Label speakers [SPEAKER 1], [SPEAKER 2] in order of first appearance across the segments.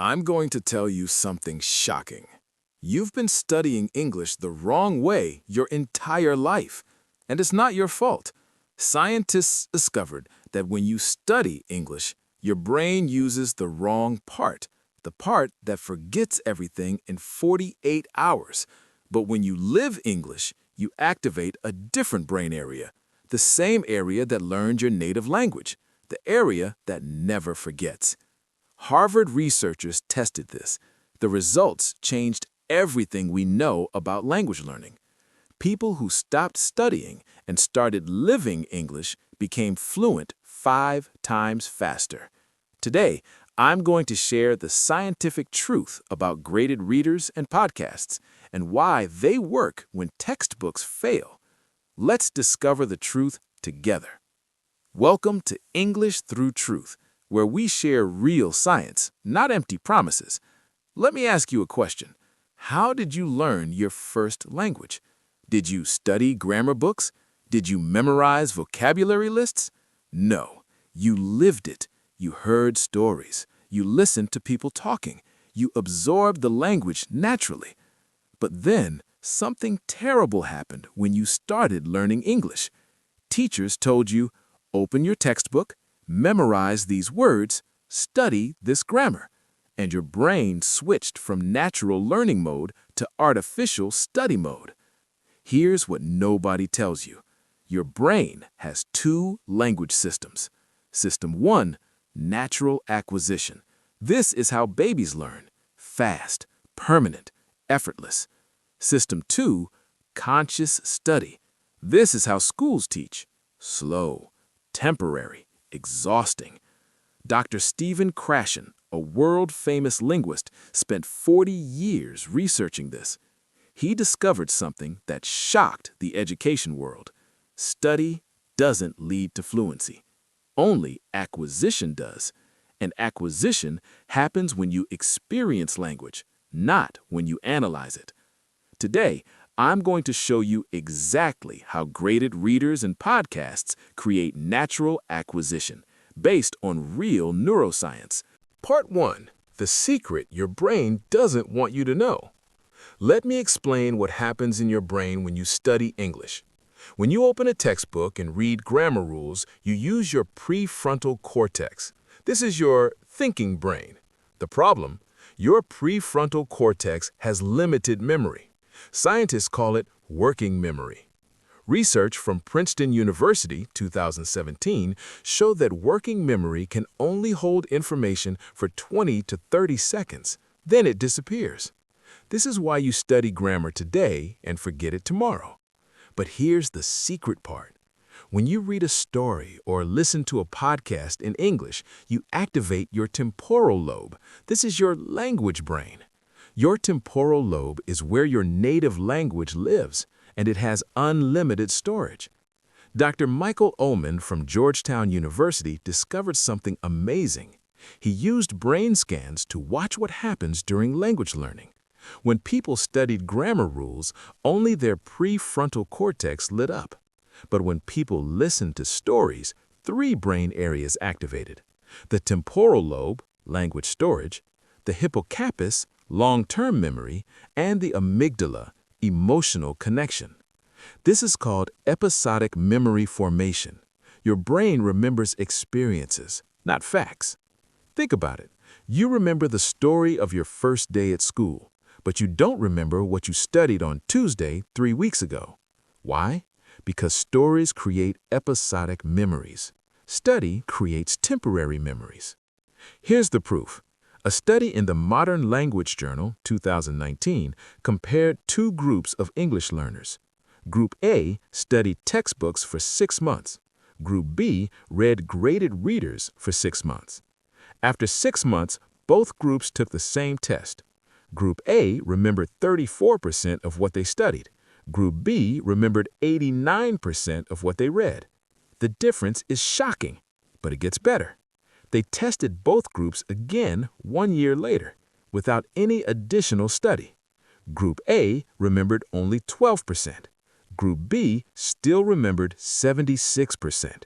[SPEAKER 1] I'm going to tell you something shocking. You've been studying English the wrong way your entire life, and it's not your fault. Scientists discovered that when you study English, your brain uses the wrong part, the part that forgets everything in 48 hours. But when you live English, you activate a different brain area, the same area that learned your native language, the area that never forgets. Harvard researchers tested this. The results changed everything we know about language learning. People who stopped studying and started living English became fluent 5 times faster. Today, I'm going to share the scientific truth about graded readers and podcasts and why they work when textbooks fail. Let's discover the truth together. Welcome to English Through Truth, where we share real science, not empty promises. Let me ask you a question. How did you learn your first language? Did you study grammar books? Did you memorize vocabulary lists? No, you lived it. You heard stories. You listened to people talking. You absorbed the language naturally. But then, something terrible happened when you started learning English. Teachers told you, open your textbook, memorize these words, study this grammar, and your brain switched from natural learning mode to artificial study mode. Here's what nobody tells you. Your brain has 2 language systems. System 1, natural acquisition. This is how babies learn. Fast, permanent, effortless. System 2, conscious study. This is how schools teach. Slow, temporary, exhausting. Dr. Stephen Krashen, a world-famous linguist, spent 40 years researching this. He discovered something that shocked the education world. Study doesn't lead to fluency. Only acquisition does. And acquisition happens when you experience language, not when you analyze it. Today, I'm going to show you exactly how graded readers and podcasts create natural acquisition, based on real neuroscience. Part 1. The secret your brain doesn't want you to know. Let me explain what happens in your brain when you study English. When you open a textbook and read grammar rules, you use your prefrontal cortex. This is your thinking brain. The problem? Your prefrontal cortex has limited memory. Scientists call it working memory. Research from Princeton University, 2017, showed that working memory can only hold information for 20 to 30 seconds. Then it disappears. This is why you study grammar today and forget it tomorrow. But here's the secret part. When you read a story or listen to a podcast in English, you activate your temporal lobe. This is your language brain. Your temporal lobe is where your native language lives, and it has unlimited storage. Dr. Michael Ullman from Georgetown University discovered something amazing. He used brain scans to watch what happens during language learning. When people studied grammar rules, only their prefrontal cortex lit up. But when people listened to stories, 3 brain areas activated: the temporal lobe, language storage; the hippocampus, long-term memory; and the amygdala, emotional connection. This is called episodic memory formation. Your brain remembers experiences, not facts. Think about it. You remember the story of your first day at school, but you don't remember what you studied on Tuesday 3 weeks ago. Why? Because stories create episodic memories. Study creates temporary memories. Here's the proof. A study in the Modern Language Journal, 2019, compared 2 groups of English learners. Group A studied textbooks for 6 months. Group B read graded readers for 6 months. After 6 months, both groups took the same test. Group A remembered 34% of what they studied. Group B remembered 89% of what they read. The difference is shocking, but it gets better. They tested both groups again 1 year later, without any additional study. Group A remembered only 12%. Group B still remembered 76%.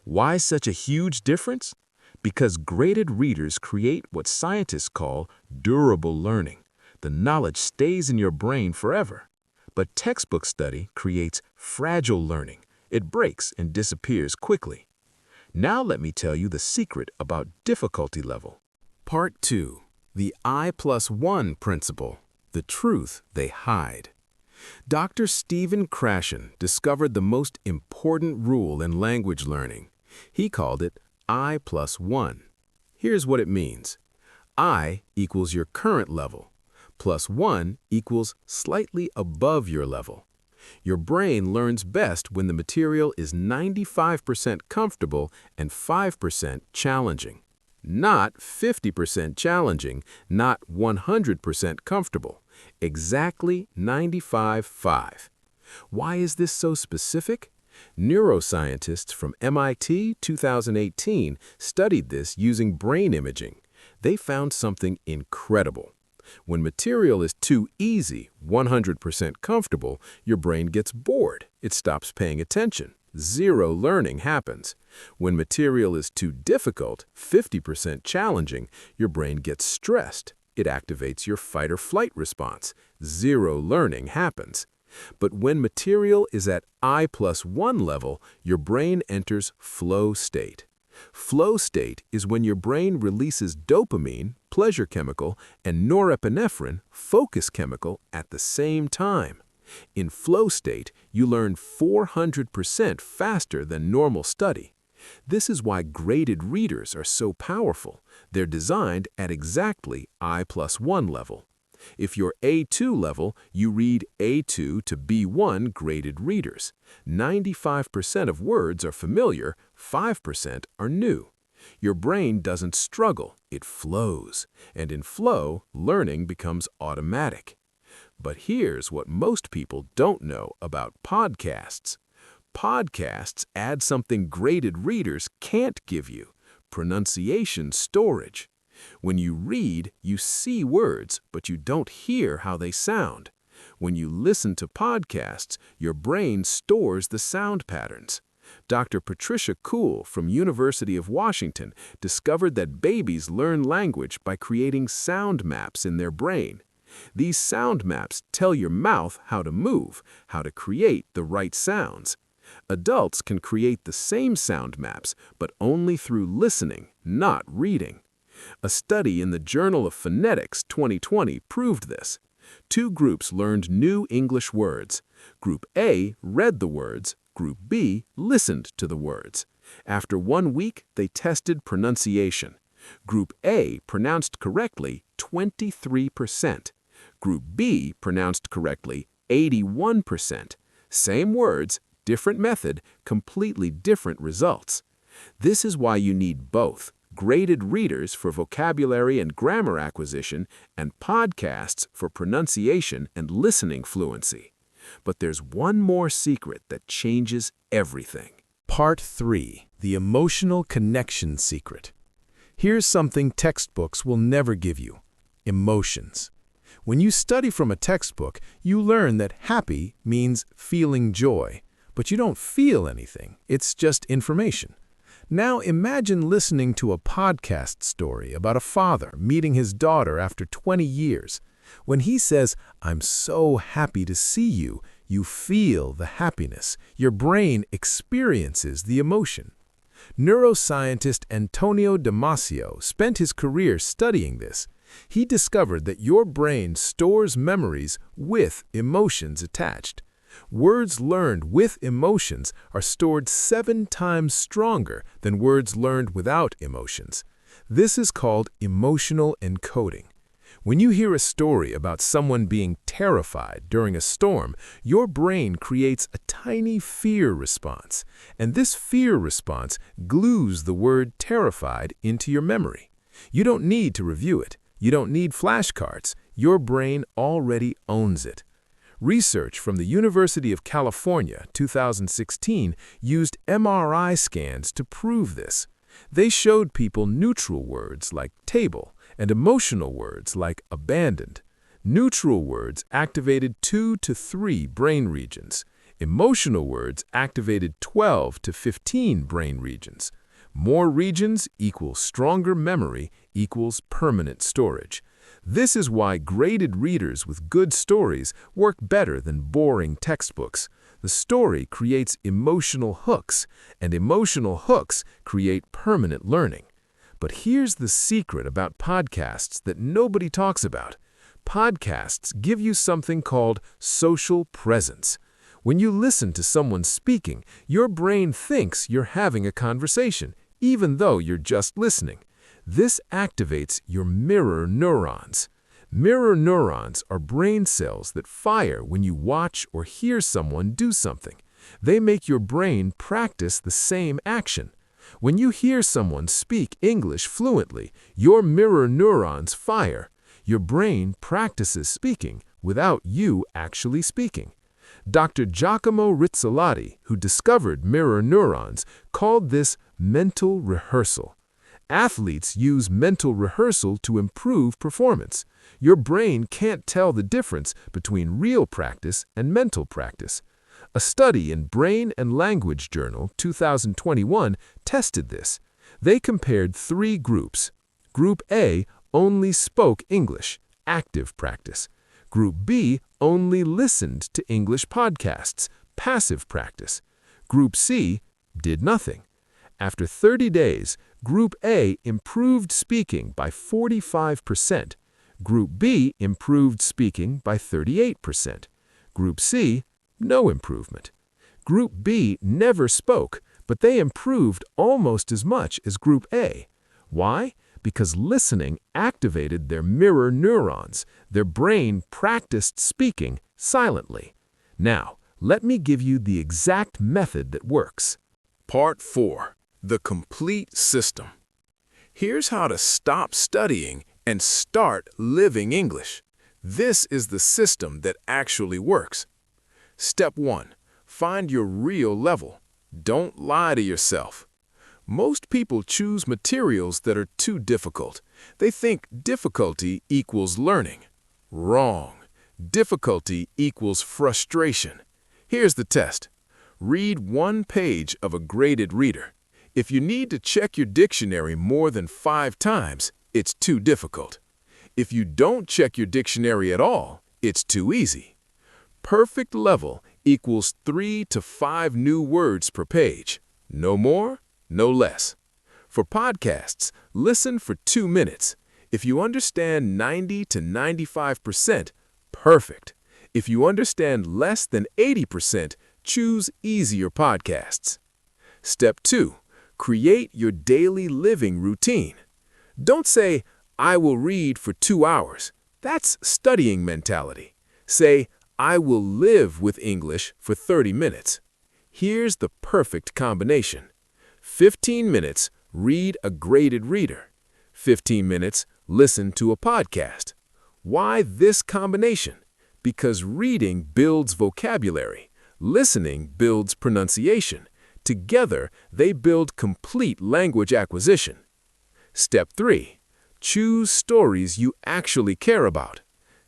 [SPEAKER 1] Why such a huge difference? Because graded readers create what scientists call durable learning. The knowledge stays in your brain forever. But textbook study creates fragile learning. It breaks and disappears quickly. Now let me tell you the secret about difficulty level. Part 2. The I+1 principle. The truth they hide. Dr. Stephen Krashen discovered the most important rule in language learning. He called it I+1. Here's what it means. I equals your current level, plus 1 equals slightly above your level. Your brain learns best when the material is 95% comfortable and 5% challenging. Not 50% challenging, not 100% comfortable. Exactly 95-5. Why is this so specific? Neuroscientists from MIT 2018 studied this using brain imaging. They found something incredible. When material is too easy, 100% comfortable, your brain gets bored. It stops paying attention. Zero learning happens. When material is too difficult, 50% challenging, your brain gets stressed. It activates your fight-or-flight response. Zero learning happens. But when material is at I+1 level, your brain enters flow state. Flow state is when your brain releases dopamine, pleasure chemical, and norepinephrine, focus chemical, at the same time. In flow state, you learn 400% faster than normal study. This is why graded readers are so powerful. They're designed at exactly I+1 level. If you're A2 level, you read A2 to B1 graded readers. 95% of words are familiar, 5% are new. Your brain doesn't struggle, it flows. And in flow, learning becomes automatic. But here's what most people don't know about podcasts. Podcasts add something graded readers can't give you: pronunciation storage. When you read, you see words, but you don't hear how they sound. When you listen to podcasts, your brain stores the sound patterns. Dr. Patricia Kuhl from University of Washington discovered that babies learn language by creating sound maps in their brain. These sound maps tell your mouth how to move, how to create the right sounds. Adults can create the same sound maps, but only through listening, not reading. A study in the Journal of Phonetics 2020 proved this. Two groups learned new English words. Group A read the words, Group B listened to the words. After 1 week, they tested pronunciation. Group A pronounced correctly 23%. Group B pronounced correctly 81%. Same words, different method, completely different results. This is why you need both: graded readers for vocabulary and grammar acquisition, and podcasts for pronunciation and listening fluency. But there's one more secret that changes everything. Part 3. The emotional connection secret. Here's something textbooks will never give you: emotions. When you study from a textbook, you learn that happy means feeling joy, but you don't feel anything. It's just information. Now imagine listening to a podcast story about a father meeting his daughter after 20 years. When he says, "I'm so happy to see you," you feel the happiness. Your brain experiences the emotion. Neuroscientist Antonio Damasio spent his career studying this. He discovered that your brain stores memories with emotions attached. Words learned with emotions are stored 7 times stronger than words learned without emotions. This is called emotional encoding. When you hear a story about someone being terrified during a storm, your brain creates a tiny fear response, and this fear response glues the word terrified into your memory. You don't need to review it. You don't need flashcards. Your brain already owns it. Research from the University of California, 2016, used MRI scans to prove this. They showed people neutral words like table and emotional words like abandoned. Neutral words activated 2 to 3 brain regions. Emotional words activated 12 to 15 brain regions.
[SPEAKER 2] More regions equals stronger memory equals permanent storage. This is why graded readers with good stories work better than boring textbooks. The story creates emotional hooks, and emotional hooks create permanent learning. But here's the secret about podcasts that nobody talks about. Podcasts give you something called social presence. When you listen to someone speaking, your brain thinks you're having a conversation, even though you're just listening. This activates your mirror neurons. Mirror neurons are brain cells that fire when you watch or hear someone do something. They make your brain practice the same action. When you hear someone speak English fluently, your mirror neurons fire. Your brain practices speaking without you actually speaking. Dr. Giacomo Rizzolatti, who discovered mirror neurons, called this mental rehearsal. Athletes use mental rehearsal to improve performance. Your brain can't tell the difference between real practice and mental practice. A study in Brain and Language Journal 2021 tested this. They compared 3 groups. Group A only spoke English, active practice. Group B only listened to English podcasts, passive practice. Group C did nothing. After 30 days, Group A improved speaking by 45%. Group B improved speaking by 38%. Group C, no improvement. Group B never spoke, but they improved almost as much as Group A. Why? Because listening activated their mirror neurons. Their brain practiced speaking silently. Now, let me give you the exact method that works.
[SPEAKER 1] Part 4. The complete system. Here's how to stop studying and start living English. This is the system that actually works. Step 1. Find your real level. Don't lie to yourself. Most people choose materials that are too difficult. They think difficulty equals learning. Wrong. Difficulty equals frustration. Here's the test. Read 1 page of a graded reader. If you need to check your dictionary more than 5 times, it's too difficult. If you don't check your dictionary at all, it's too easy. Perfect level equals 3 to 5 new words per page. No more, no less. For podcasts, listen for 2 minutes. If you understand 90 to 95%, perfect. If you understand less than 80%, choose easier podcasts. Step 2. Create your daily living routine. Don't say, I will read for 2 hours. That's studying mentality. Say, I will live with English for 30 minutes. Here's the perfect combination. 15 minutes, read a graded reader. 15 minutes, listen to a podcast. Why this combination? Because reading builds vocabulary. Listening builds pronunciation. Together, they build complete language acquisition. Step 3. Choose stories you actually care about.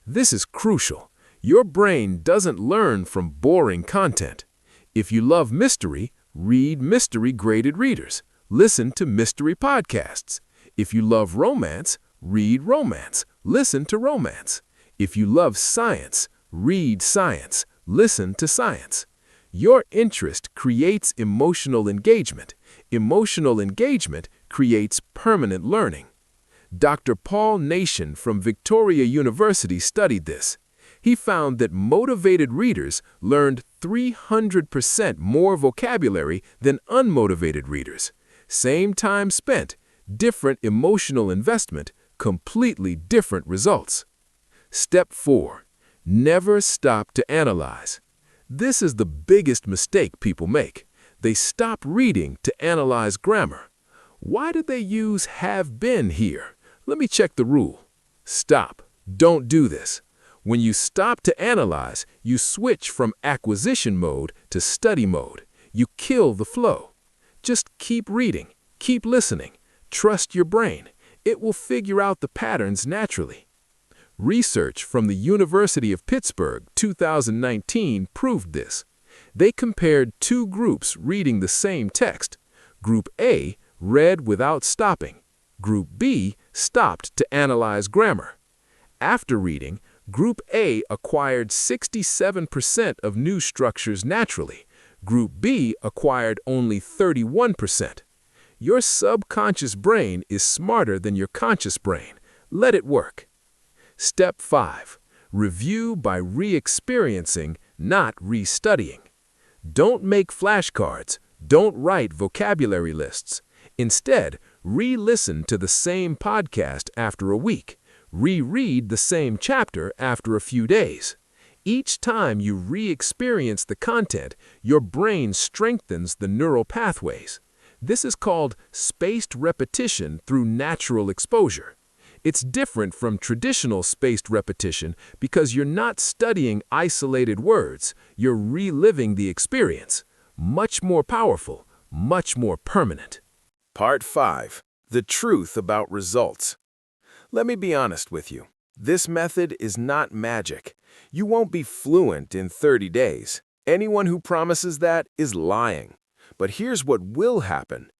[SPEAKER 1] This is crucial. Your brain doesn't learn from boring content. If you love mystery, read mystery graded readers. Listen to mystery podcasts. If you love romance, read romance. Listen to romance. If you love science, read science. Listen to science. Your interest creates emotional engagement. Emotional engagement creates permanent learning. Dr. Paul Nation from Victoria University studied this. He found that motivated readers learned 300% more vocabulary than unmotivated readers. Same time spent, different emotional investment, completely different results. Step 4. Never stop to analyze. This is the biggest mistake people make. They stop reading to analyze grammar. Why did they use have been here? Let me check the rule. Stop. Don't do this. When you stop to analyze, you switch from acquisition mode to study mode. You kill the flow. Just keep reading. Keep listening. Trust your brain. It will figure out the patterns naturally. Research from the University of Pittsburgh 2019 proved this. They compared 2 groups reading the same text. Group A
[SPEAKER 2] read without stopping. Group B stopped to analyze grammar. After reading, Group A acquired 67% of new structures naturally. Group B acquired only 31%. Your subconscious brain is smarter than your conscious brain. Let it work. Step 5. Review by re-experiencing, not re-studying. Don't make flashcards. Don't write vocabulary lists. Instead, re-listen to the same podcast after a week. Reread the same chapter after a few days. Each time you re-experience the content, your brain strengthens the neural pathways. This is called spaced repetition through natural exposure. It's different from traditional spaced repetition because you're not studying isolated words, you're reliving the experience. Much more powerful, much more permanent.
[SPEAKER 1] Part 5. The truth about results. Let me be honest with you. This method is not magic. You won't be fluent in 30 days. Anyone who promises that is lying. But here's what will happen.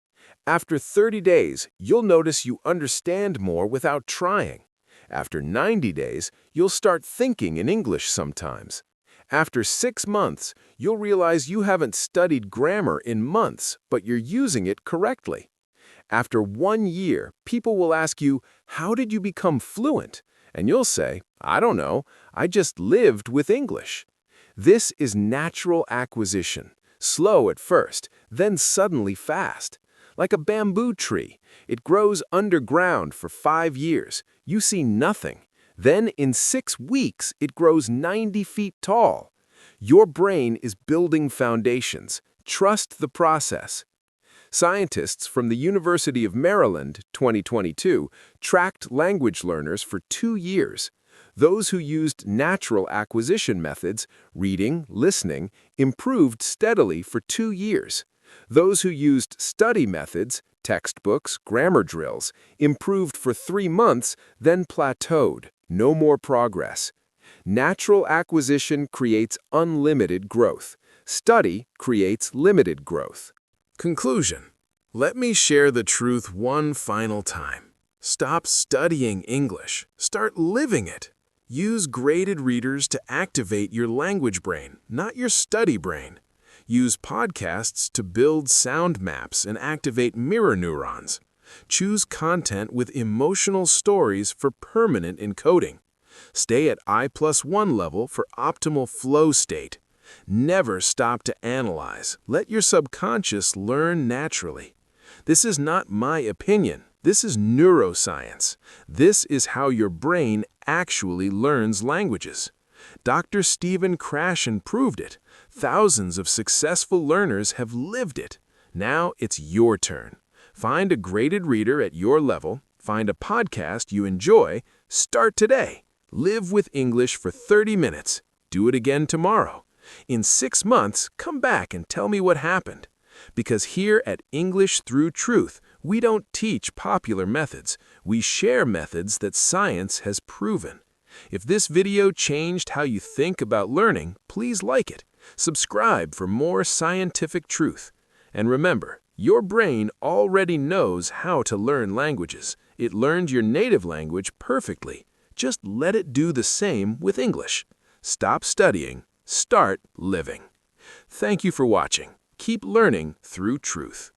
[SPEAKER 1] After 30 days, you'll notice you understand more without trying. After 90 days, you'll start thinking in English sometimes. After 6 months, you'll realize you haven't studied grammar in months, but you're using it correctly. After 1 year, people will ask you, "How did you become fluent?" And you'll say, "I don't know, I just lived with English." This is natural acquisition, slow at first, then suddenly fast. Like a bamboo tree, it grows underground for 5 years. You see nothing. Then in 6 weeks, it grows 90 feet tall. Your brain is building foundations. Trust the process. Scientists from the University of Maryland, 2022, tracked language learners for 2 years. Those who used natural acquisition methods, reading, listening, improved steadily for 2 years. Those who used study methods, textbooks, grammar drills, improved for 3 months, then plateaued. No more progress. Natural acquisition creates unlimited growth. Study creates limited growth.
[SPEAKER 2] Conclusion. Let me share the truth one final time. Stop studying English. Start living it. Use graded readers to activate your language brain, not your study brain. Use podcasts to build sound maps and activate mirror neurons. Choose content with emotional stories for permanent encoding. Stay at I+1 level for optimal flow state. Never stop to analyze. Let your subconscious learn naturally. This is not my opinion. This is neuroscience. This is how your brain actually learns languages. Dr. Stephen Krashen proved it. Thousands of successful learners have lived it. Now it's your turn. Find a graded reader at your level. Find a podcast you enjoy. Start today. Live with English for 30 minutes. Do it again tomorrow. In 6 months, come back and tell me what happened. Because here at English Through Truth, we don't teach popular methods. We share methods that science has proven. If this video changed how you think about learning, please like it. Subscribe for more scientific truth. And remember, your brain already knows how to learn languages. It learned your native language perfectly. Just let it do the same with English. Stop studying. Start living. Thank you for watching. Keep learning through truth.